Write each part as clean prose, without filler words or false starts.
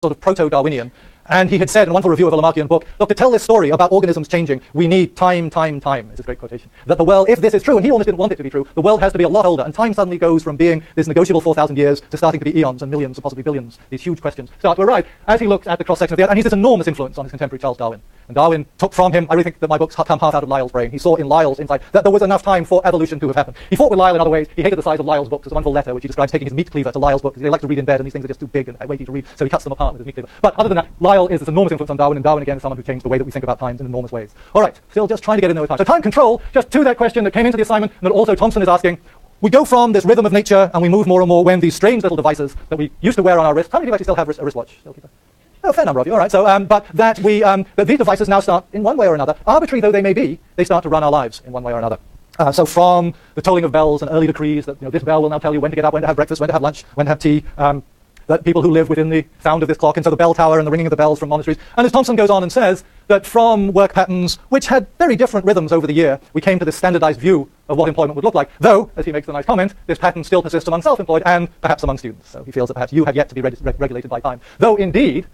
sort of proto-Darwinian. And he had said in a wonderful review of a Lamarckian book, look, to tell this story about organisms changing, we need time. It's a great quotation. That the world, if this is true, and he almost didn't want it to be true, the world has to be a lot older, and time suddenly goes from being this negotiable 4,000 years to starting to be eons and millions and possibly billions. These huge questions start to arrive as he looks at the cross-section of the earth, and he's this enormous influence on his contemporary Charles Darwin. And Darwin took from him, I really think that my books come half out of Lyell's brain. He saw in Lyell's insight that there was enough time for evolution to have happened. He fought with Lyell in other ways. He hated the size of Lyell's books. There's a wonderful letter which he describes taking his meat cleaver to Lyell's book because he liked to read in bed and these things are just too big and weighty to read, so he cuts them apart with his meat cleaver. But other than that, Lyell is this enormous influence on Darwin, and Darwin again is someone who changed the way that we think about times in enormous ways. All right, still just trying to get in there with time. So time control, just to that question that came into the assignment and that also Thompson is asking, we go from this rhythm of nature and we move more and more when these strange little devices that we used to wear on our wrists, how many of you actually still have a wristwatch? A fair number of you, all right. So, but that these devices now start, in one way or another, arbitrary though they may be, they start to run our lives in one way or another. So from the tolling of bells and early decrees that this bell will now tell you when to get up, when to have breakfast, when to have lunch, when to have tea, that people who live within the sound of this clock, and so the bell tower and the ringing of the bells from monasteries. And as Thompson goes on and says, that from work patterns, which had very different rhythms over the year, we came to this standardized view of what employment would look like, though, as he makes the nice comment, this pattern still persists among self-employed and perhaps among students. So he feels that perhaps you have yet to be regulated by time. Though indeed,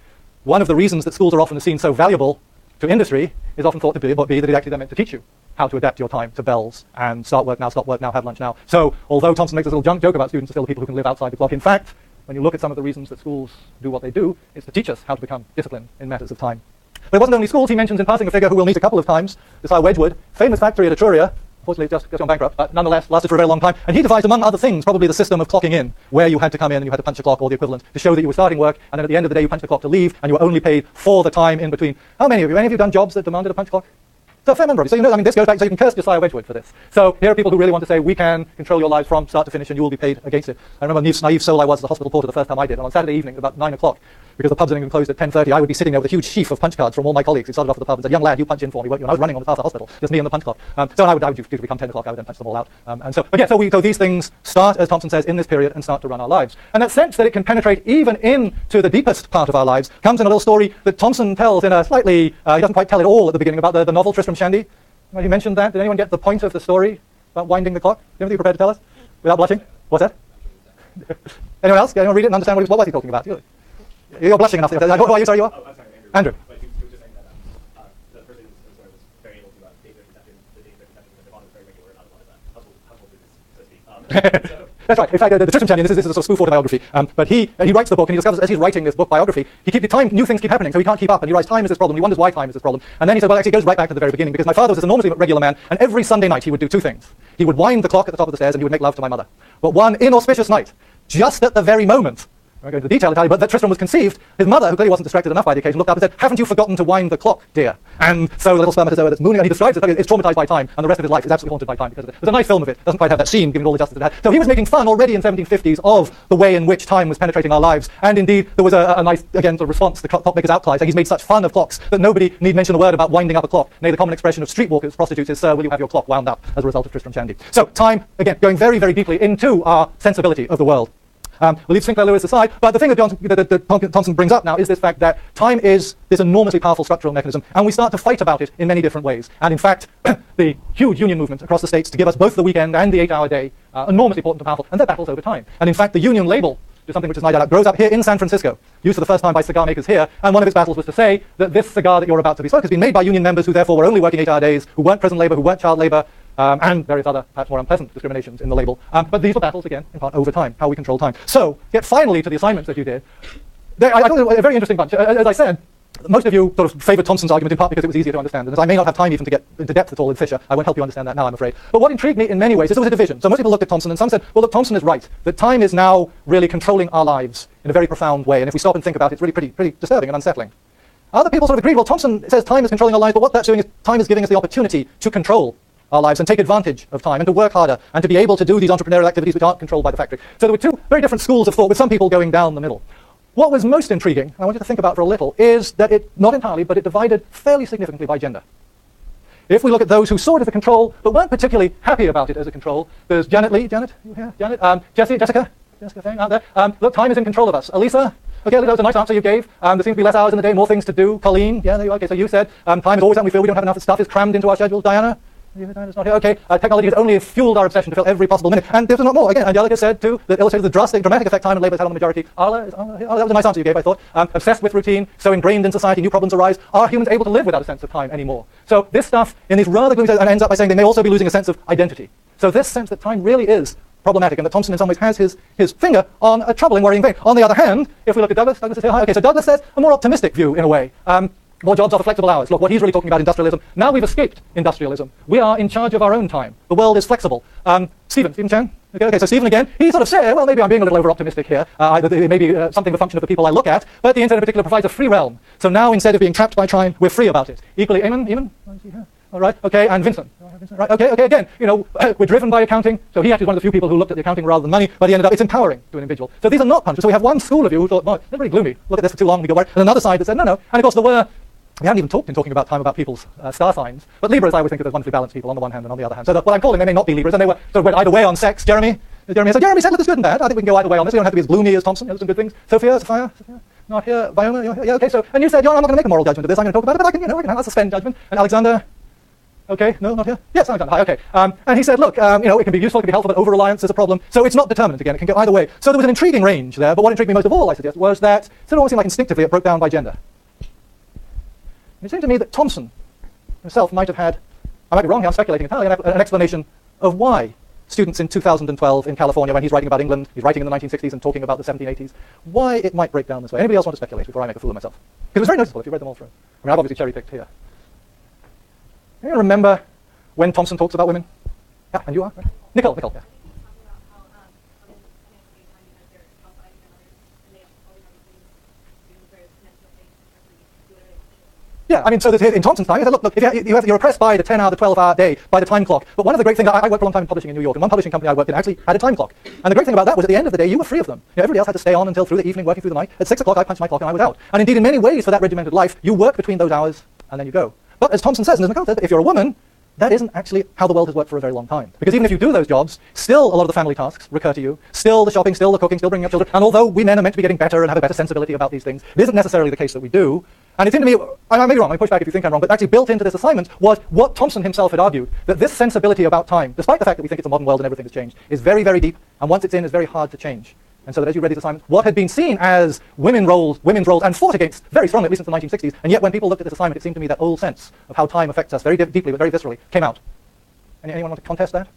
one of the reasons that schools are often seen so valuable to industry is often thought to be that it actually they're meant to teach you how to adapt your time to bells and start work now, stop work now, have lunch now. So although Thompson makes this little joke about students are still the people who can live outside the clock, in fact, when you look at some of the reasons that schools do what they do, it's to teach us how to become disciplined in matters of time. But it wasn't only schools. He mentions in passing a figure who we'll meet a couple of times, this Wedgwood, famous factory at Etruria. Fortunately, just gone bankrupt, but nonetheless lasted for a very long time. And he devised, among other things, probably the system of clocking in, where you had to come in and you had to punch a clock or the equivalent to show that you were starting work, and then at the end of the day you punched the clock to leave, and you were only paid for the time in between. How many of you? Any of you done jobs that demanded a punch clock? So a fair number of you. So you know, I mean, this goes back, so you can curse Josiah Wedgwood for this. So here are people who really want to say, we can control your lives from start to finish and you will be paid against it. I remember naive soul I was as a hospital porter the first time I did, and on Saturday evening, about 9 o'clock, because the pubs in England closed at 10:30, I would be sitting there with a huge sheaf of punch cards from all my colleagues who started off at the pub and said, young lad, you punch in for me, won't you? And I was running on the path of the hospital, just me and the punch clock. So I would usually become 10 o'clock, I would then punch them all out. So these things start, as Thompson says, in this period and start to run our lives. And that sense that it can penetrate even into the deepest part of our lives comes in a little story that Thompson tells in a slightly, he doesn't quite tell it all at the beginning, about the novel Tristram Shandy. Well, he mentioned that. Did anyone get the point of the story about winding the clock? Is anybody prepared to tell us? Without blushing? What's that? Anyone else? Anyone read it and understand what was he talking about? You're blushing enough. Who are you? Sorry, you are? Oh, I'm sorry, Andrew. But he was just saying that the person in the story was very able to date their conception, the date their conception, and the bond was very regular, not a lot of that household business, so to speak. That's right. In fact, the Tristram Shandy, this is a sort of spoof autobiography, but he writes the book and he discovers as he's writing this book biography, new things keep happening, so he can't keep up, and he writes, time is this problem. He wonders why time is this problem. And then he says, well, actually it goes right back to the very beginning, because my father was this enormously regular man, and every Sunday night he would do two things. He would wind the clock at the top of the stairs and he would make love to my mother. But one inauspicious night, just at the very moment, I won't go into the detail entirely, but that Tristram was conceived, his mother, who clearly wasn't distracted enough by the occasion, looked up and said, haven't you forgotten to wind the clock, dear? And so the little spermatozoa that's mooning, and he describes it, it's traumatized by time, and the rest of his life is absolutely haunted by time because of it. There's a nice film of it, doesn't quite have that scene, given all the justice it had. So he was making fun already in 1750s of the way in which time was penetrating our lives, and indeed there was a nice, again, sort of response to the clockmaker's outcry, saying he's made such fun of clocks that nobody need mention a word about winding up a clock. Nay, the common expression of streetwalkers, prostitutes is, sir, will you have your clock wound up, as a result of Tristram Shandy. So time, again, going very, very deeply into our sensibility of the world. We'll leave Sinclair Lewis aside, but the thing that Thompson brings up now is this fact that time is this enormously powerful structural mechanism, and we start to fight about it in many different ways. And in fact, the huge union movement across the states to give us both the weekend and the 8-hour day are enormously important and powerful, and they're battles over time. And in fact, the union label is something which is no doubt grows up here in San Francisco, used for the first time by cigar makers here, and one of its battles was to say that this cigar that you're about to be smoked has been made by union members who therefore were only working 8-hour days, who weren't present labor, who weren't child labor, and various other, perhaps more unpleasant discriminations in the label. But these were battles, again, in part over time, how we control time. So, get finally to the assignments that you did. I thought it was a very interesting bunch. As I said, most of you sort of favored Thompson's argument in part because it was easier to understand. And as I may not have time even to get into depth at all in Fisher, I won't help you understand that now, I'm afraid. But what intrigued me in many ways is there was a division. So most people looked at Thompson and some said, well, look, Thompson is right, that time is now really controlling our lives in a very profound way. And if we stop and think about it, it's really pretty disturbing and unsettling. Other people sort of agreed, well, Thompson says time is controlling our lives, but what that's doing is time is giving us the opportunity to control our lives and take advantage of time and to work harder and to be able to do these entrepreneurial activities which aren't controlled by the factory. So there were two very different schools of thought, with some people going down the middle. What was most intriguing, and I want you to think about for a little, is that it, not entirely, but it divided fairly significantly by gender. If we look at those who saw it as a control, but weren't particularly happy about it as a control, there's Janet Lee, Janet, you here? Janet, Jessica thing out there. Look, time is in control of us. Elisa, okay, that was a nice answer you gave. There seems to be less hours in the day, more things to do. Colleen, yeah, there you are. Okay, so you said time is always something we feel we don't have enough stuff is crammed into our schedules. Diana, It's not here. Okay, technology has only fueled our obsession to fill every possible minute. And there's not more. Again, Angelica said, too, that illustrated the dramatic effect time and labor has had on the majority. Arla, that was a nice answer you gave, I thought. Obsessed with routine, so ingrained in society, new problems arise. Are humans able to live without a sense of time anymore? So this stuff, in these rather gloomy, and ends up by saying they may also be losing a sense of identity. So this sense that time really is problematic, and that Thompson in some ways has his finger on a troubling, worrying vein. On the other hand, if we look at Douglas is here. Okay, so Douglas says a more optimistic view in a way. More jobs offer flexible hours. Look, what he's really talking about industrialism. Now we've escaped industrialism. We are in charge of our own time. The world is flexible. Stephen Chan. Okay, so Stephen again, he sort of said, well, maybe I'm being a little over-optimistic here. Maybe something of a function of the people I look at, but the internet in particular provides a free realm. So now instead of being trapped by time, we're free about it. Equally, Eamon? All right, okay, and Vincent. Right, okay, again, we're driven by accounting, so he actually is one of the few people who looked at the accounting rather than money, but he ended up, it's empowering to an individual. So these are not punishments. So we have one school of you who thought, well, they're very gloomy, look at this for too long, we get worried, and another side that said, no. And of course we haven't even talking about time about people's star signs, but Libras I always think of as wonderfully balanced people on the one hand and on the other hand. So what I'm calling they may not be Libras, and they were sort of went either way on sex. Jeremy said, look, there's good and bad. I think we can go either way on this. We don't have to be as gloomy as Thompson. There's some good things. Sophia, not here. Viola, yeah, okay. So, and you said, I'm not going to make a moral judgment of this. I'm going to talk about it, but I can have a suspend judgment. And Alexander, okay, no, not here. Yes, Alexander, hi, okay. And he said, look, it can be useful, it can be helpful, but over-reliance is a problem. So it's not determinate again. It can go either way. So there was an intriguing range there, but what intrigued me most of all, I suggest, was that it almost seemed like instinctively it broke down by gender. It seemed to me that Thompson himself might have had, I might be wrong here, I'm speculating entirely, an explanation of why students in 2012 in California, when he's writing about England, he's writing in the 1960s and talking about the 1780s, why it might break down this way. Anybody else want to speculate before I make a fool of myself? Because it was very noticeable if you read them all through. I mean, I've obviously cherry-picked here. Anyone remember when Thompson talks about women? Yeah, and you are? Right? Nicole, yeah. Yeah, I mean, so in Thompson's time, he said, look, you're oppressed by the 10-hour, the 12-hour day, by the time clock. But one of the great things, I worked for a long time in publishing in New York, and one publishing company I worked in actually had a time clock. And the great thing about that was at the end of the day, you were free of them. Everybody else had to stay on until through the evening, working through the night. At 6 o'clock, I punched my clock and I was out. And indeed, in many ways, for that regimented life, you work between those hours and then you go. But as Thompson says, and as McCall says, if you're a woman, that isn't actually how the world has worked for a very long time. Because even if you do those jobs, still a lot of the family tasks recur to you, still the shopping, still the cooking, still bringing up children. And although we men are meant to be getting better and have a better sensibility about these things, it isn't necessarily the case that we do. And it seemed to me, I may be wrong, I push back if you think I'm wrong, but actually built into this assignment was what Thompson himself had argued, that this sensibility about time, despite the fact that we think it's a modern world and everything has changed, is very, very deep, and once it's in, it's very hard to change. And so that as you read these assignments, what had been seen as women's roles, and fought against very strongly, at least since the 1960s, and yet when people looked at this assignment, it seemed to me that old sense of how time affects us very deeply, but very viscerally, came out. Anyone want to contest that?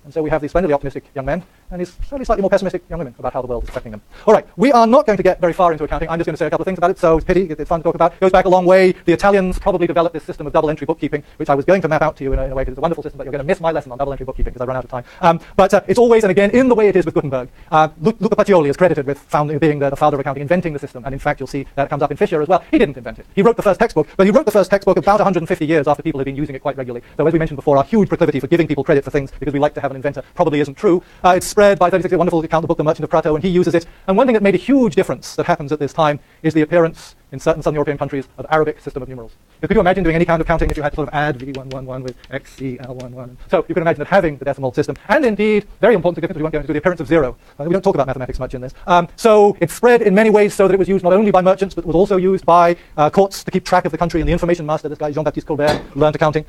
And so we have these splendidly optimistic young men and these slightly more pessimistic young women about how the world is affecting them. All right, we are not going to get very far into accounting. I'm just going to say a couple of things about it, so it's pity, it's fun to talk about. It goes back a long way. The Italians probably developed this system of double-entry bookkeeping, which I was going to map out to you in a way because it's a wonderful system, but you're going to miss my lesson on double-entry bookkeeping because I run out of time. But it's always, and again, in the way it is with Gutenberg. Luca Pacioli is credited with being the father of accounting, inventing the system, and in fact, you'll see that comes up in Fisher as well. He didn't invent it. He wrote the first textbook, but he wrote the first textbook about 150 years after people had been using it quite regularly. So as we mentioned before, our huge proclivity for giving people credit for things because we like to have an inventor probably isn't true. It's spread by 36, a wonderful account of the book, The Merchant of Prato, and he uses it. And one thing that made a huge difference that happens at this time is the appearance in certain Southern European countries of Arabic system of numerals. Now, could you imagine doing any kind of counting if you had to sort of add V111 with XCL11? So you can imagine that having the decimal system, and indeed, very important significance, we won't go into the appearance of zero. We don't talk about mathematics much in this. So it spread in many ways so that it was used not only by merchants, but was also used by courts to keep track of the country, and the information master, this guy Jean-Baptiste Colbert, learned accounting.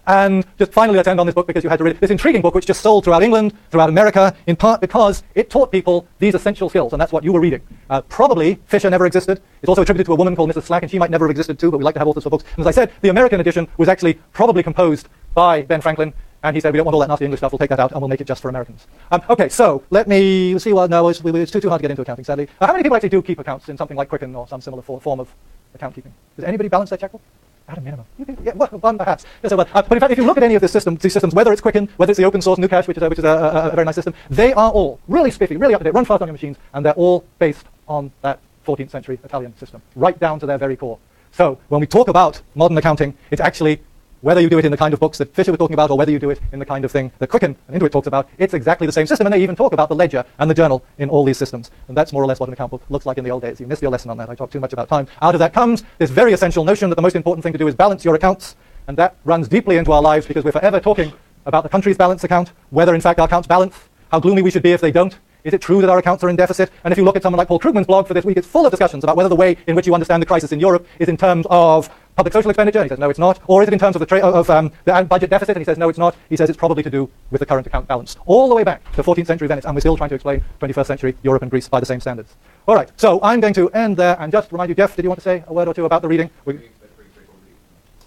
And just finally, let's end on this book because you had to read it. This intriguing book which just sold throughout England, throughout America, in part because it taught people these essential skills, and that's what you were reading. Probably Fisher never existed. It's also attributed to a woman called Mrs. Slack, and she might never have existed too, but we like to have authors for books. And as I said, the American edition was actually probably composed by Ben Franklin, and he said, we don't want all that nasty English stuff, we'll take that out, and we'll make it just for Americans. Okay, so let me see. Well, no, it's too hard to get into accounting, sadly. How many people actually do keep accounts in something like Quicken or some similar form of account keeping? Does anybody balance their checkbook? At a minimum. Yeah, well, one perhaps. Yes, but in fact, if you look at any of these systems, whether it's Quicken, whether it's the open source Nucash, which is a very nice system, they are all really spiffy, really up to date, run fast on your machines, and they're all based on that 14th century Italian system, right down to their very core. So when we talk about modern accounting, it's actually, whether you do it in the kind of books that Fisher was talking about or whether you do it in the kind of thing that Quicken and Intuit talks about, it's exactly the same system, and they even talk about the ledger and the journal in all these systems. And that's more or less what an account book looks like in the old days. You missed your lesson on that. I talked too much about time. Out of that comes this very essential notion that the most important thing to do is balance your accounts, and that runs deeply into our lives because we're forever talking about the country's balance account, whether in fact our accounts balance, how gloomy we should be if they don't. Is it true that our accounts are in deficit? And if you look at someone like Paul Krugman's blog for this week, it's full of discussions about whether the way in which you understand the crisis in Europe is in terms of public social expenditure? And he says, no, it's not. Or is it in terms of the budget deficit? And he says, no, it's not. He says it's probably to do with the current account balance. All the way back to 14th century Venice, and we're still trying to explain 21st century Europe and Greece by the same standards. All right, so I'm going to end there and just remind you, Jeff, did you want to say a word or two about the reading?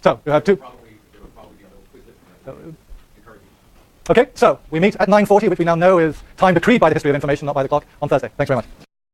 So, you have two. Okay, so we meet at 9:40, which we now know is time decreed by the history of information, not by the clock, on Thursday. Thanks very much.